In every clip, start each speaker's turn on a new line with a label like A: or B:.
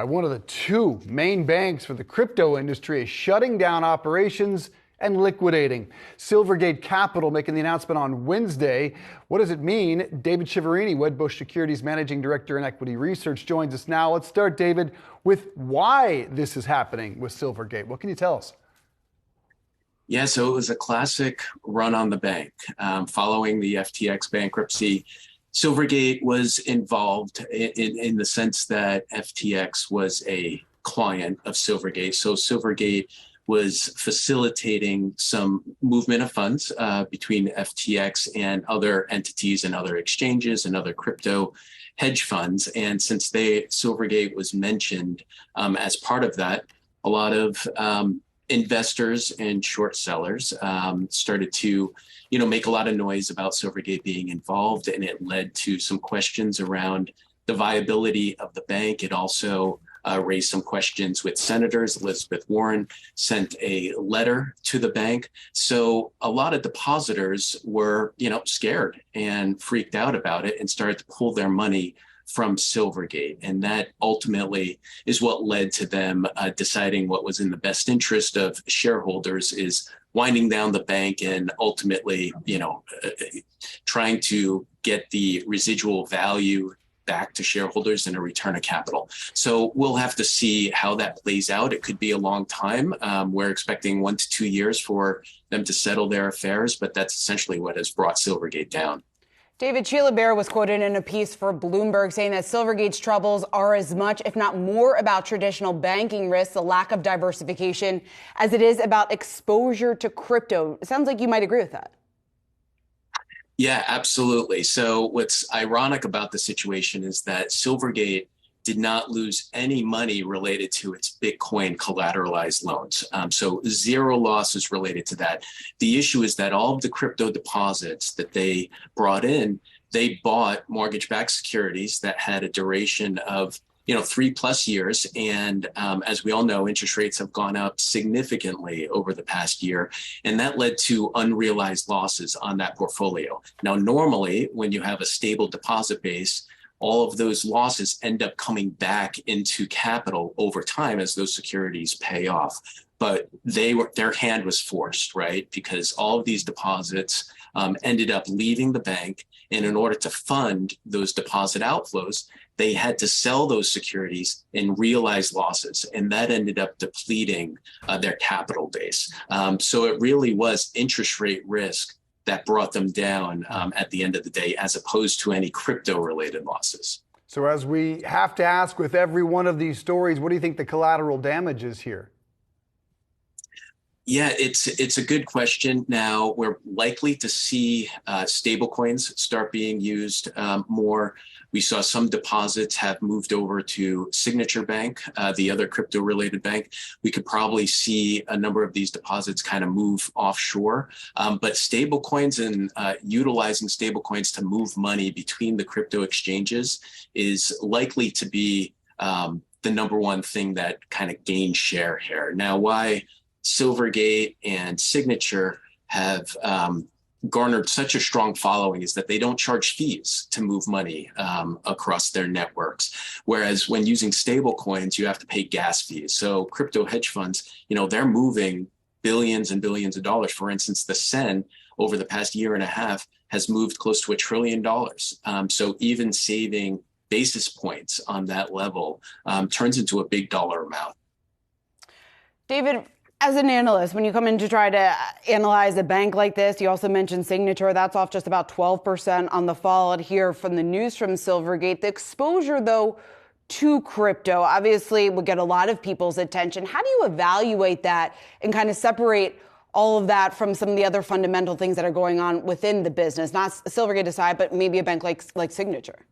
A: One of the two main banks for the crypto industry is shutting down operations and liquidating. Silvergate Capital making the announcement on Wednesday. What does it mean? David Chiaverini, Wedbush Securities Managing Director in Equity Research, joins us now. Let's start, David, with why this is happening with Silvergate. What can you tell us?
B: Yeah, so it was a classic run on the bank. Following the FTX bankruptcy, Silvergate was involved in the sense that FTX was a client of Silvergate. So Silvergate was facilitating some movement of funds between FTX and other entities and other exchanges and other crypto hedge funds. And since Silvergate was mentioned as part of that, a lot of investors and short sellers started to make a lot of noise about Silvergate being involved, and it led to some questions around the viability of the bank. It also raised some questions with senators. Elizabeth Warren sent a letter to the bank. So a lot of depositors were, scared and freaked out about it and started to pull their money from Silvergate. And that ultimately is what led to them deciding what was in the best interest of shareholders is winding down the bank and ultimately, trying to get the residual value back to shareholders in a return of capital. So we'll have to see how that plays out. It could be a long time. We're expecting 1 to 2 years for them to settle their affairs, but that's essentially what has brought Silvergate down.
C: David, Sheila Bair was quoted in a piece for Bloomberg saying that Silvergate's troubles are as much, if not more, about traditional banking risks, the lack of diversification, as it is about exposure to crypto. It sounds like you might agree with that.
B: Yeah, absolutely. So what's ironic about the situation is that Silvergate did not lose any money related to its Bitcoin collateralized loans. So zero losses related to that. The issue is that all of the crypto deposits that they brought in, they bought mortgage-backed securities that had a duration of 3+ years. And as we all know, interest rates have gone up significantly over the past year. And that led to unrealized losses on that portfolio. Now, normally, when you have a stable deposit base, all of those losses end up coming back into capital over time as those securities pay off. But their hand was forced, right? Because all of these deposits ended up leaving the bank. And in order to fund those deposit outflows, they had to sell those securities and realize losses. And that ended up depleting their capital base. So it really was interest rate risk that brought them down at the end of the day, as opposed to any crypto-related losses.
A: So as we have to ask with every one of these stories, what do you think the collateral damage is here?
B: Yeah, it's a good question. Now, we're likely to see stablecoins start being used more. We saw some deposits have moved over to Signature Bank, the other crypto-related bank. We could probably see a number of these deposits kind of move offshore. But stablecoins and utilizing stablecoins to move money between the crypto exchanges is likely to be the number one thing that kind of gains share here. Now, why Silvergate and Signature have garnered such a strong following is that they don't charge fees to move money across their networks. Whereas when using stable coins, you have to pay gas fees. So crypto hedge funds, they're moving billions and billions of dollars. For instance, the SEN over the past year and a half has moved close to $1 trillion. So even saving basis points on that level turns into a big dollar amount.
C: David, as an analyst, when you come in to try to analyze a bank like this, you also mentioned Signature. That's off just about 12% on the fall. I'd hear from the news from Silvergate. The exposure, though, to crypto obviously would get a lot of people's attention. How do you evaluate that and kind of separate all of that from some of the other fundamental things that are going on within the business? Not Silvergate aside, but maybe a bank like Signature.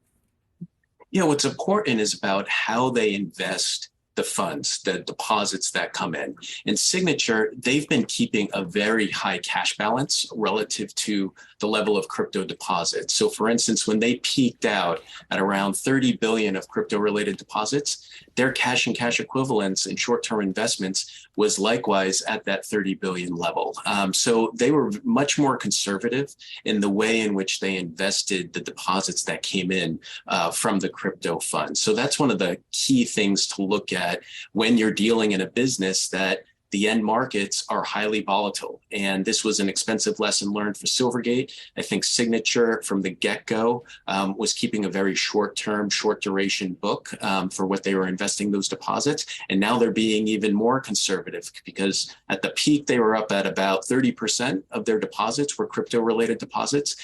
B: What's important is about how they invest the funds, the deposits that come in. In Signature, they've been keeping a very high cash balance relative to the level of crypto deposits. So for instance, when they peaked out at around 30 billion of crypto related deposits, their cash and cash equivalents and short-term investments was likewise at that 30 billion level. So they were much more conservative in the way in which they invested the deposits that came in from the crypto fund. So that's one of the key things to look at when you're dealing in a business that the end markets are highly volatile. And this was an expensive lesson learned for Silvergate. I think Signature from the get-go was keeping a very short-term, short-duration book for what they were investing those deposits. And now they're being even more conservative because at the peak, they were up at about 30% of their deposits were crypto-related deposits.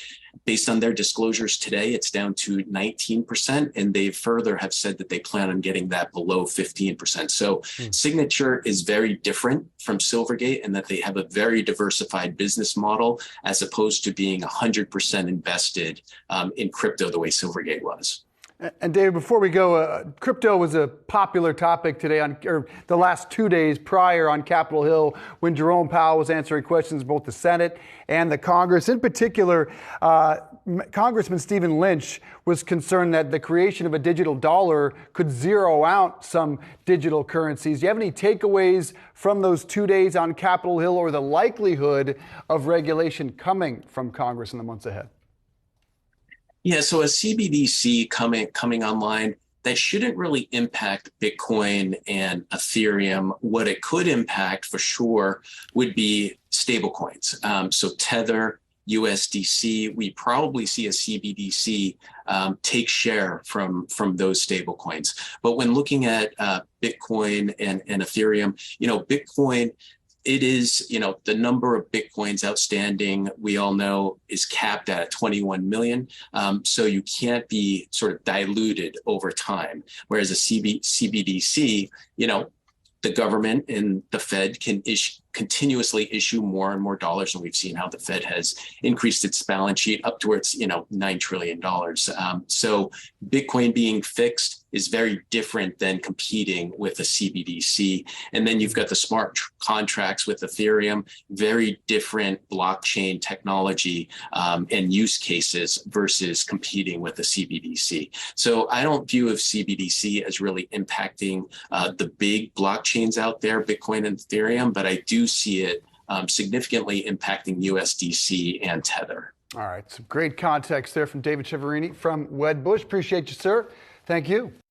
B: Based on their disclosures today, it's down to 19%, and they further have said that they plan on getting that below 15%. So Signature is very different from Silvergate in that they have a very diversified business model as opposed to being 100% invested in crypto the way Silvergate was.
A: And David, before we go, crypto was a popular topic today or the last 2 days prior on Capitol Hill when Jerome Powell was answering questions both the Senate and the Congress. In particular, Congressman Stephen Lynch was concerned that the creation of a digital dollar could zero out some digital currencies. Do you have any takeaways from those 2 days on Capitol Hill or the likelihood of regulation coming from Congress in the months ahead?
B: Yeah, so a CBDC coming online, that shouldn't really impact Bitcoin and Ethereum. What it could impact for sure would be stablecoins. So Tether, USDC, we probably see a CBDC take share from those stablecoins. But when looking at Bitcoin and Ethereum, Bitcoin, it is, the number of Bitcoins outstanding, we all know, is capped at 21 million. So you can't be sort of diluted over time. Whereas a CBDC, the government and the Fed can continuously issue more and more dollars. And we've seen how the Fed has increased its balance sheet up towards, $9 trillion. So Bitcoin being fixed is very different than competing with a CBDC. And then you've got the smart contracts with Ethereum, very different blockchain technology and use cases versus competing with a CBDC. So I don't view of CBDC as really impacting the big blockchains out there, Bitcoin and Ethereum, but I do see it significantly impacting USDC and Tether.
A: All right, some great context there from David Chiaverini from Wedbush. Appreciate you, sir. Thank you.